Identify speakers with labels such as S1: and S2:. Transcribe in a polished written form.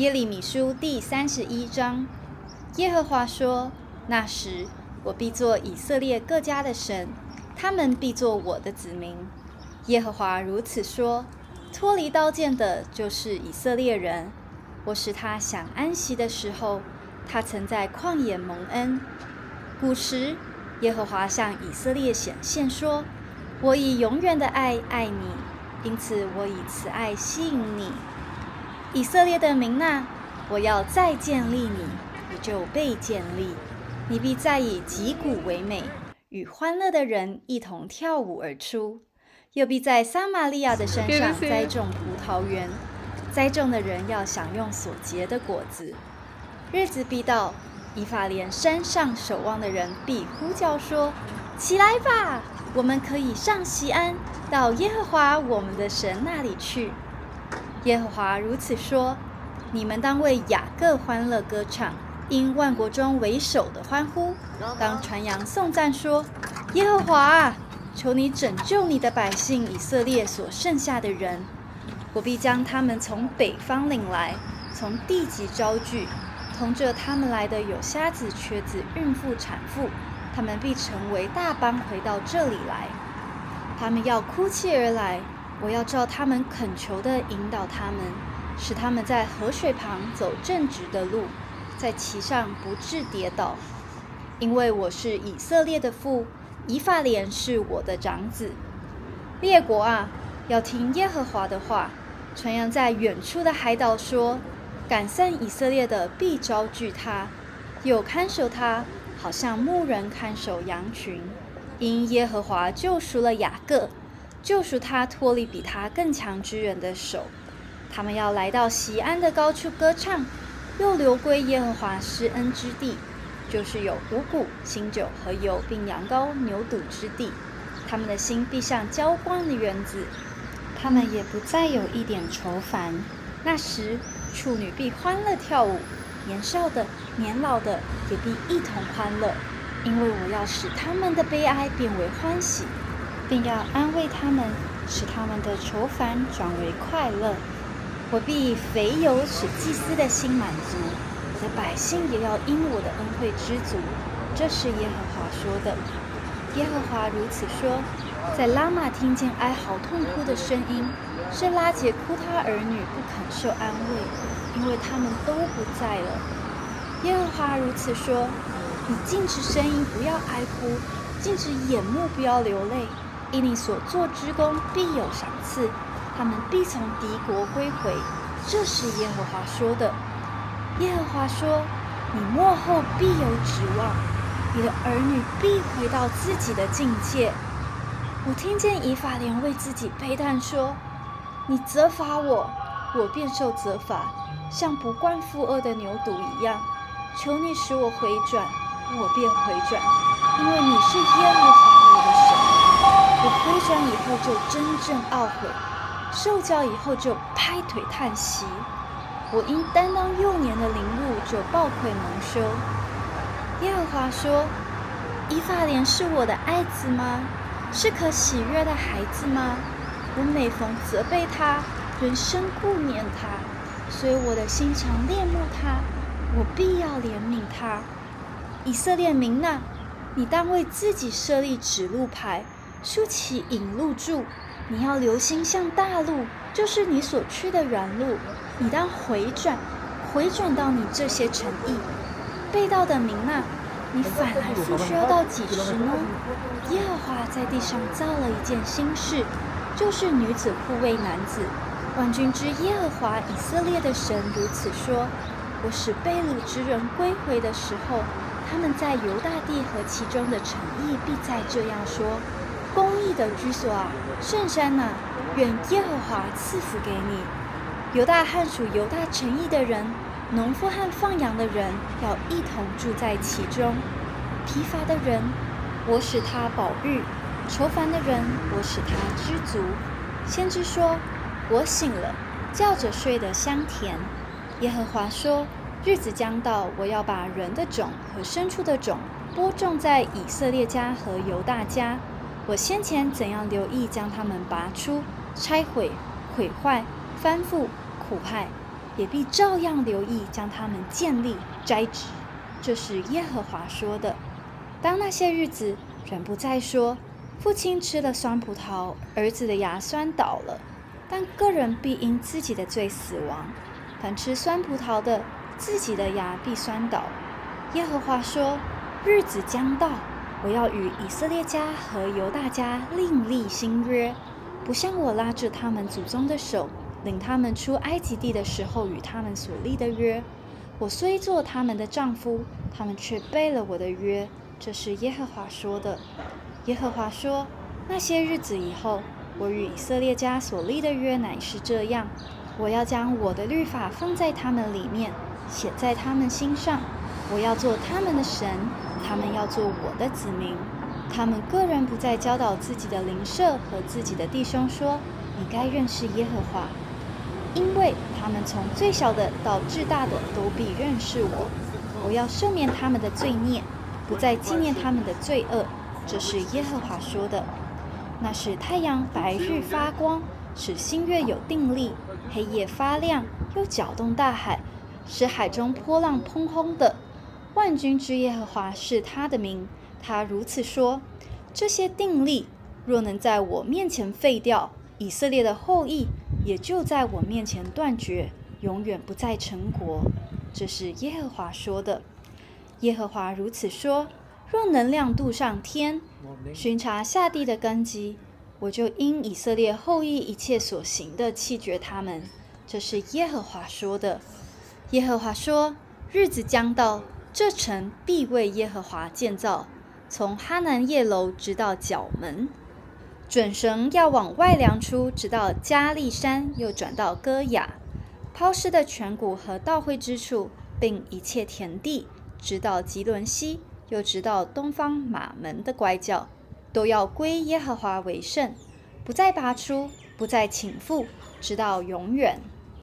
S1: 耶利米书第31章，耶和华说：那时，我必做以色列各家的神，他们必做我的子民。耶和华如此说：脱离刀剑的就是以色列人。我使他享安息的时候，他曾在旷野蒙恩。古时，耶和华向以色列显现说：我以永远的爱爱你，因此我以慈爱吸引你。以色列的民哪，我要再建立你，你就被建立。你必再以击鼓为美，与欢乐的人一同跳舞而出。又必在撒玛利亚的山上栽种葡萄园，栽种的人要享用所结的果子。日子必到，以法莲山上守望的人必呼叫说：起来吧，我们可以上锡安，到耶和华我们的神那里去。耶和华如此说：你们当为雅各欢乐歌唱，因万国中为首的欢呼，当传扬颂赞说：耶和华啊，求你拯救你的百姓以色列所剩下的人。我必将他们从北方领来，从地极招聚。同着他们来的有瞎子、瘸子、孕妇、产妇，他们必成为大邦回到这里来。他们要哭泣而来，我要照他们恳求的引导他们，使他们在河水旁走正直的路，在其上不致跌倒。因为我是以色列的父，以法莲是我的长子。列国啊，要听耶和华的话，传扬在远处的海岛说：赶散以色列的必招聚他，又看守他，好像牧人看守羊群。因耶和华救赎了雅各，救赎他脱离比他更强之人的手。他们要来到锡安的高处歌唱，又流归耶和华施恩之地，就是有五谷、新酒和油，并羊羔、牛犊之地。他们的心必像浇灌的园子，他们也不再有一点愁烦。那时，处女必欢乐跳舞，年少的、年老的也必一同欢乐，因为我要使他们的悲哀变为欢喜，并要安慰他们，使他们的愁烦转为快乐。我必以肥油使祭司的心满足，我的百姓也要因我的恩惠知足。这是耶和华说的。耶和华如此说：在拉玛听见哀嚎痛哭的声音，是拉结哭他儿女不肯受安慰，因为他们都不在了。耶和华如此说：你禁止声音，不要哀哭；禁止眼目，不要流泪。因你所做之功必有赏赐，他们必从敌国归回。这是耶和华说的。耶和华说：你末后必有指望，你的儿女必回到自己的境界。我听见以法莲为自己悲叹说：你责罚我，我便受责罚，像不惯负恶的牛犊一样。求你使我回转，我便回转，因为你是耶和华我的神。我回转以后就真正懊悔，受教以后就拍腿叹息。我因担当幼年的凌辱，就抱愧蒙羞。耶和华说：以法莲是我的爱子吗？是可喜悦的孩子吗？我每逢责备他，仍深顾念他，所以我的心肠恋慕他，我必要怜悯他。以色列民哪，你当为自己设立指路牌，竖起引路柱。你要留心向大路，就是你所去的原路。你当回转到你这些城邑。背道的民哪，你反来复去要到几时呢？耶和华在地上造了一件新事，就是女子护卫男子。万军之耶和华以色列的神如此说：我使被掳之人归回的时候，他们在犹大地和其中的城邑必再这样说：公义的居所啊，圣山啊，愿耶和华赐福给你。犹大和属犹大城邑的人，农夫和放羊的人要一同住在其中。疲乏的人，我使他饱飫；愁烦的人，我使他知足。先知说：我醒了，觉着睡得香甜。耶和华说：日子将到，我要把人的种和牲畜的种播种在以色列家和犹大家。我先前怎样留意将他们拔出、拆毁、毁坏、翻覆、苦害，也必照样留意将他们建立摘植。这是耶和华说的。当那些日子，人不再说，父亲吃了酸葡萄，儿子的牙酸倒了，但个人必因自己的罪死亡。凡吃酸葡萄的，自己的牙必酸倒。耶和华说，日子将到，我要与以色列家和犹大家另立新约，不像我拉着他们祖宗的手，领他们出埃及地的时候与他们所立的约。我虽做他们的丈夫，他们却背了我的约。这是耶和华说的。耶和华说，那些日子以后，我与以色列家所立的约乃是这样：我要将我的律法放在他们里面，写在他们心上。我要做他们的神，他们要做我的子民。他们个人不再教导自己的邻舍和自己的弟兄说，你该认识耶和华，因为他们从最小的到至大的都必认识我。我要赦免他们的罪孽，不再纪念他们的罪恶。这是耶和华说的。那使太阳白日发光，使星月有定力，黑夜发亮，又搅动大海，使海中波浪砰轰的。万军之耶和华是他的名。他如此说，这些定力若能在我面前废掉，以色列的后裔也就在我面前断绝，永远不再成国。这是耶和华说的。耶和华如此说，若能量度上天，巡查下地的根基，我就因以色列后裔一切所行的弃绝他们。这是耶和华说的。耶和华说，日子将到，这城必为耶和华建造，从哈南叶楼直到角门，准绳要往外量出，直到加利山，又转到歌雅，抛尸的泉谷和倒会之处，并一切田地，直到吉伦西，又直到东方马门的拐角，都要归耶和华为圣，不再拔出，不再倾覆，直到永远。